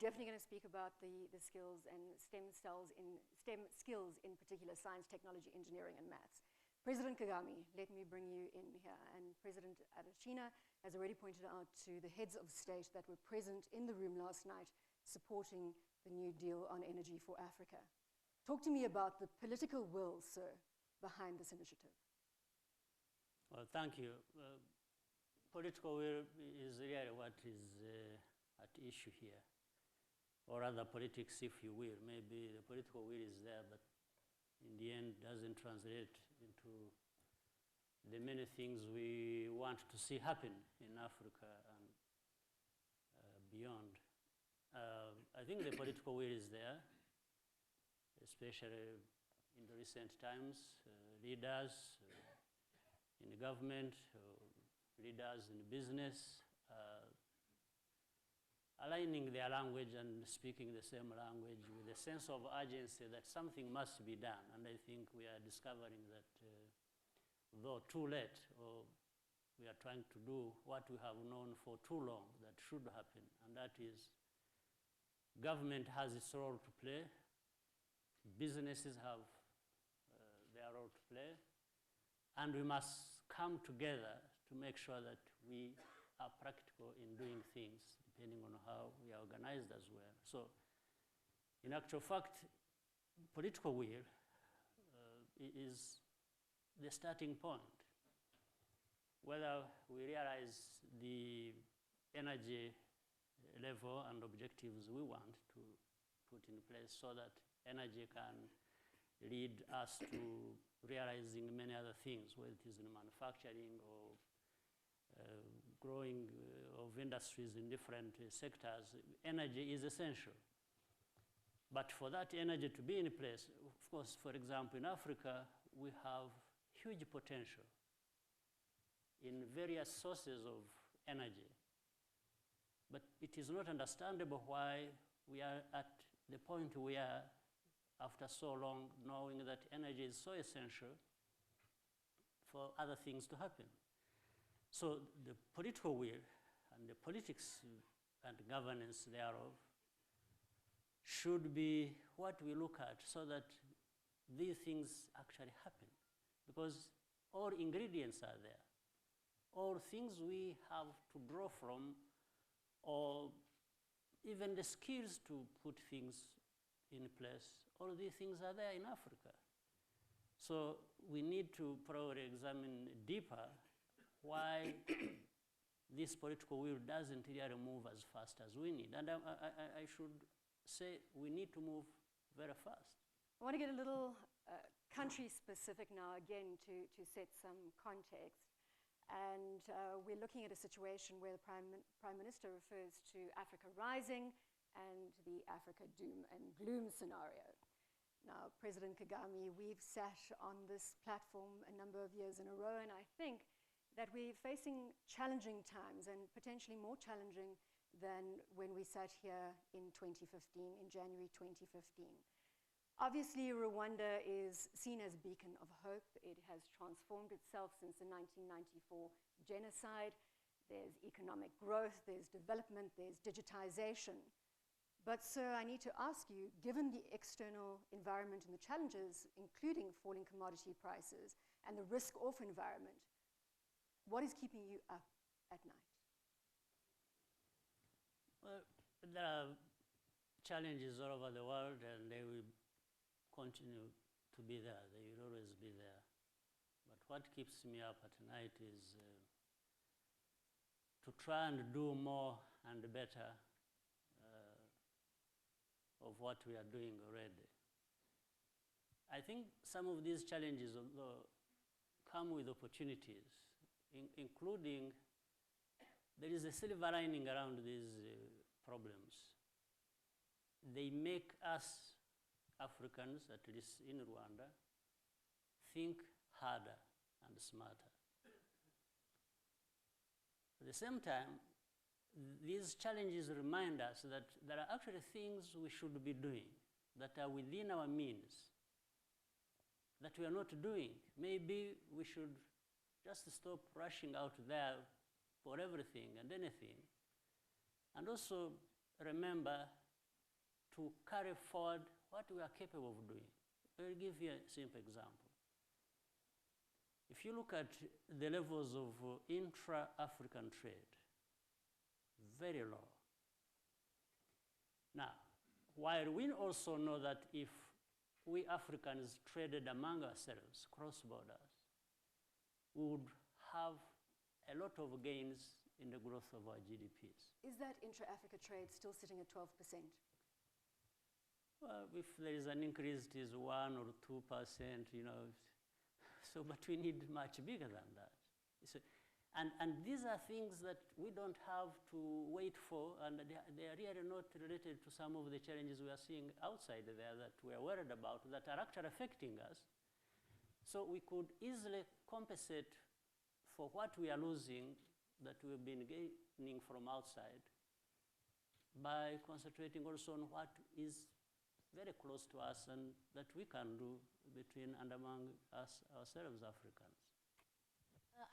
definitely going to speak about the skills and STEM skills in particular, science, technology, engineering, and maths. President Kagame, let me bring you in here. And President Adesina has already pointed out to the heads of state that were present in the room last night supporting the New Deal on energy for Africa. Talk to me about the political will, sir, behind this initiative. Well, thank you. Political will is really what is at issue here, or rather politics, if you will. Maybe the political will is there, but in the end doesn't translate into the many things we want to see happen in Africa and beyond. I think the political will is there, especially in the recent times. Leaders in the government, leaders in business, aligning their language and speaking the same language with a sense of urgency that something must be done. And I think we are discovering that though too late, or we are trying to do what we have known for too long that should happen, and that is government has its role to play, businesses have their role to play, and we must come together to make sure that we are practical in doing things, depending on how we are organized as well. So, in actual fact, political will is the starting point. Whether we realize the energy level and objectives we want to put in place so that energy can lead us to realizing many other things, whether it is in manufacturing or growing of industries in different sectors, energy is essential. But for that energy to be in place, of course, for example, in Africa, we have huge potential in various sources of energy. But it is not understandable why we are at the point we are after so long, knowing that energy is so essential for other things to happen. So the political will and the politics and governance thereof should be what we look at so that these things actually happen. Because all ingredients are there. All things we have to draw from, or even the skills to put things in place, all these things are there in Africa. So we need to probably examine deeper why this political will doesn't really move as fast as we need. And I should say we need to move very fast. I want to get a little country specific now, again, to set some context. And we're looking at a situation where the Prime Minister refers to Africa rising and the Africa doom and gloom scenario. Now, President Kagame, we've sat on this platform a number of years in a row, and I think that we're facing challenging times, and potentially more challenging than when we sat here in 2015, in January 2015. Obviously, Rwanda is seen as a beacon of hope. It has transformed itself since the 1994 genocide. There's economic growth, there's development, there's digitization. But sir, I need to ask you, given the external environment and the challenges, including falling commodity prices and the risk-off environment, what is keeping you up at night? Well, there are challenges all over the world, and they will continue to be there. They will always be there. But what keeps me up at night is to try and do more and better of what we are doing already. I think some of these challenges, although, come with opportunities, including there is a silver lining around these problems. They make us Africans, at least in Rwanda, think harder and smarter. At the same time, these challenges remind us that there are actually things we should be doing that are within our means, that we are not doing. Maybe we should just stop rushing out there for everything and anything, and also remember to carry forward what we are capable of doing. I'll give you a simple example. If you look at the levels of intra-African trade, very low. Now, while we also know that if we Africans traded among ourselves, cross borders, we would have a lot of gains in the growth of our GDPs. Is that intra-Africa trade still sitting at 12%? Well, if there is an increase, it is 1 or 2%, you know. So, but we need much bigger than that. So, and these are things that we don't have to wait for, and they are really not related to some of the challenges we are seeing outside there that we are worried about, that are actually affecting us. So we could easily compensate for what we are losing that we've been gaining from outside by concentrating also on what is very close to us and that we can do between and among us ourselves, Africans.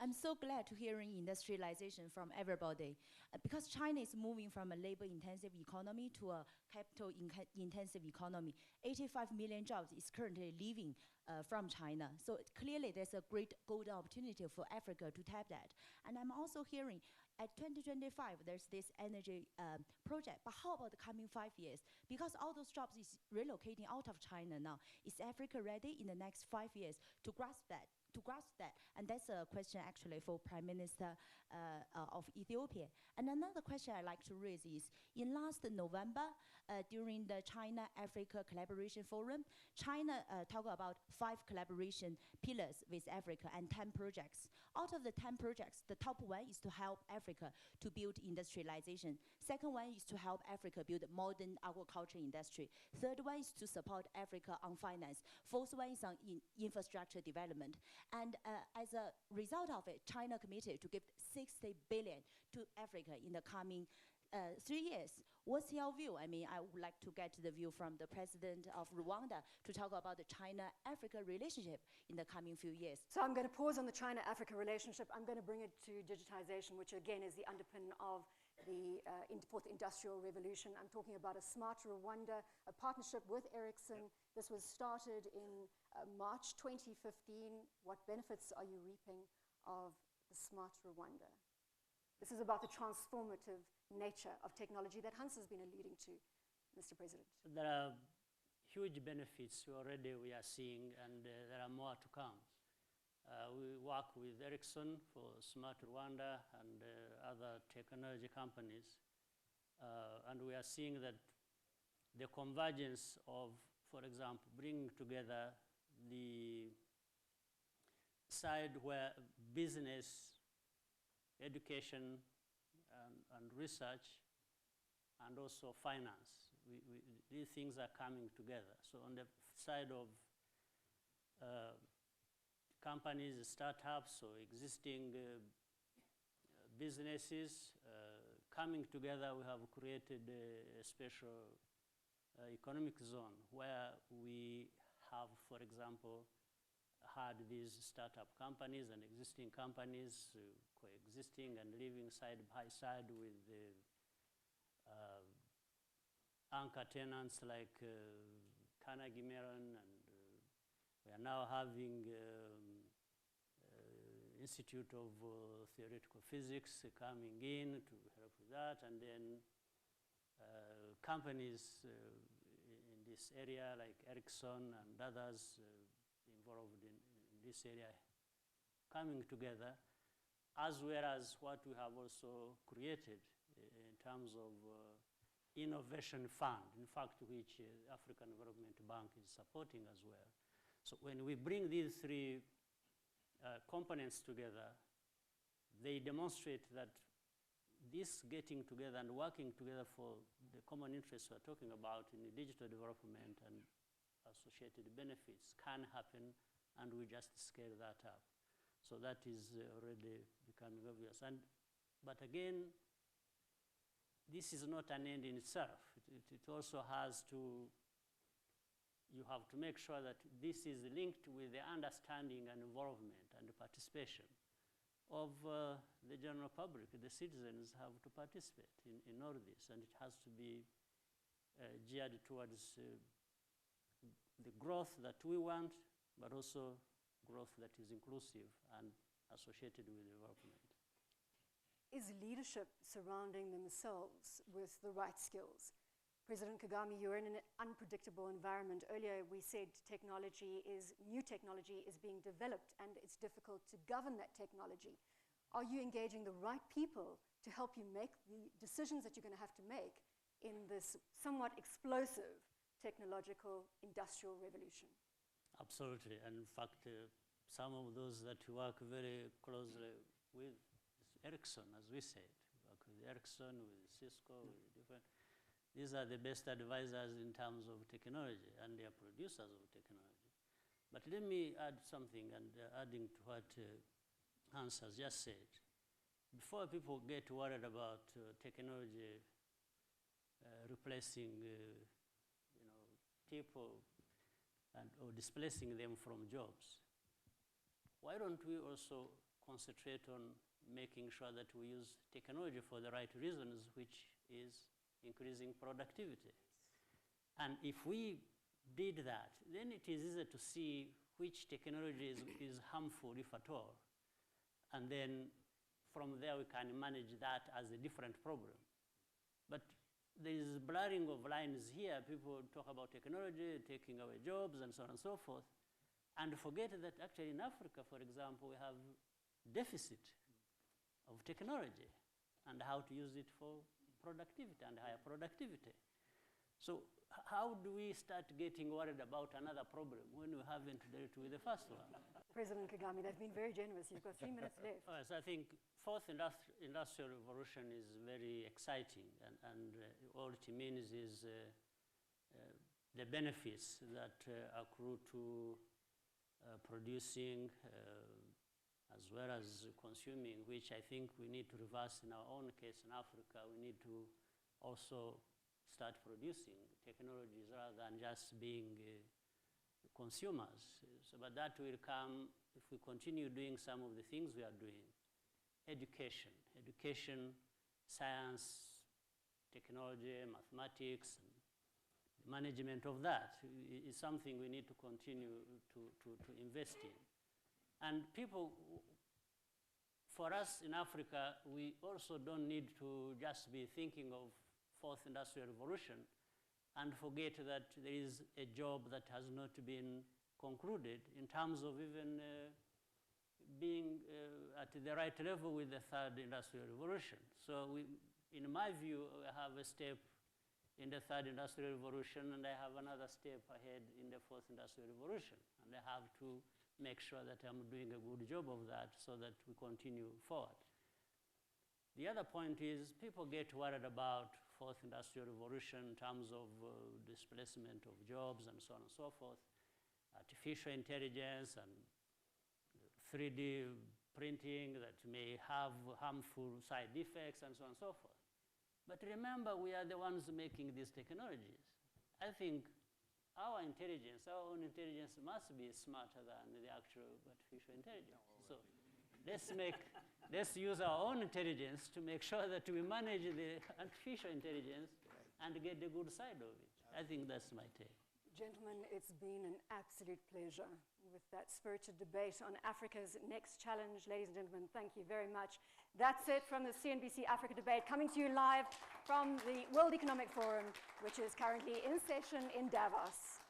I'm so glad to hearing industrialization from everybody because China is moving from a labor-intensive economy to a capital-intensive economy. 85 million jobs is currently leaving from China. So clearly there's a great golden opportunity for Africa to tap that. And I'm also hearing at 2025, there's this energy project, but how about the coming 5 years? Because all those jobs is relocating out of China now. Is Africa ready in the next 5 years to grasp that? And that's a question actually for Prime Minister of Ethiopia. And another question I'd like to raise is, in last November, during the China-Africa Collaboration Forum, China talked about 5 collaboration pillars with Africa and 10 projects. Out of the 10 projects, the top one is to help Africa to build industrialization. Second one is to help Africa build modern agriculture industry. Third one is to support Africa on finance. Fourth one is on infrastructure development. And as a result of it, China committed to give 60 billion to Africa in the coming 3 years. What's your view? I mean, I would like to get the view from the president of Rwanda to talk about the China-Africa relationship in the coming few years. So I'm going to pause on the China-Africa relationship. I'm going to bring it to digitization, which again is the underpin of the fourth industrial revolution. I'm talking about a smart Rwanda, a partnership with Ericsson. This was started in March 2015. What benefits are you reaping of the smart Rwanda? This is about the transformative nature of technology that Hans has been alluding to, Mr. President. There are huge benefits already we are seeing, and there are more to come. We work with Ericsson for Smart Rwanda and other technology companies, and we are seeing that the convergence of, for example, bringing together the side where business, education, and research, and also finance, these things are coming together. So on the side of companies, startups, or existing businesses coming together, we have created a special economic zone where we have, for example, had these startup companies and existing companies coexisting and living side by side with the anchor tenants like Kagame, and we are now having Institute of Theoretical Physics coming in to help with that, and then companies in this area like Ericsson and others involved in this area coming together, as well as what we have also created in terms of innovation fund, in fact, which African Development Bank is supporting as well. So when we bring these three components together, they demonstrate that this getting together and working together for the common interests we're talking about in digital development and associated benefits can happen, and we just scale that up. So that is already becoming obvious. But again, this is not an end in itself. It also has to, you have to make sure that this is linked with the understanding and involvement and the participation of the general public. The citizens have to participate in all this, and it has to be geared towards the growth that we want, but also growth that is inclusive and associated with development. Is leadership surrounding themselves with the right skills? President Kagame, you're in an unpredictable environment. Earlier we said new technology is being developed and it's difficult to govern that technology. Are you engaging the right people to help you make the decisions that you're going to have to make in this somewhat explosive technological industrial revolution? Absolutely. And in fact, some of those that work very closely with Ericsson, as we said, work with Ericsson, with Cisco, with different. These are the best advisors in terms of technology, and they are producers of technology. But let me add something, and adding to what Hans has just said. Before people get worried about technology replacing people or displacing them from jobs, why don't we also concentrate on making sure that we use technology for the right reasons, which is increasing productivity? And if we did that, then it is easy to see which technology is harmful, if at all. And then from there we can manage that as a different problem. But there is blurring of lines here. People talk about technology taking away jobs and so on and so forth, and forget that actually in Africa, for example, we have deficit of technology and how to use it for productivity and higher productivity. So how do we start getting worried about another problem when we haven't dealt with the first one? President Kagame, they've been very generous. You've got 3 minutes left. So I think fourth industrial revolution is very exciting, and all it means is the benefits that accrue to producing as well as consuming, which I think we need to reverse in our own case in Africa. We need to also start producing technologies rather than just being consumers. But that will come if we continue doing some of the things we are doing. Education, science, technology, mathematics, and management of that is something we need to continue to invest in. And people, for us in Africa, we also don't need to just be thinking of fourth industrial revolution and forget that there is a job that has not been concluded in terms of even being at the right level with the third industrial revolution. So in my view, we have a step in the third industrial revolution, and I have another step ahead in the fourth industrial revolution. And I have to make sure that I'm doing a good job of that so that we continue forward. The other point is people get worried about fourth industrial revolution in terms of displacement of jobs and so on and so forth, artificial intelligence and 3D printing that may have harmful side effects and so on and so forth. But remember, we are the ones making these technologies. I think our own intelligence must be smarter than the actual artificial intelligence. So let's use our own intelligence to make sure that we manage the artificial intelligence and get the good side of it. I think that's my take. Gentlemen, it's been an absolute pleasure with that spirited debate on Africa's next challenge. Ladies and gentlemen, thank you very much. That's it from the CNBC Africa Debate, coming to you live from the World Economic Forum, which is currently in session in Davos.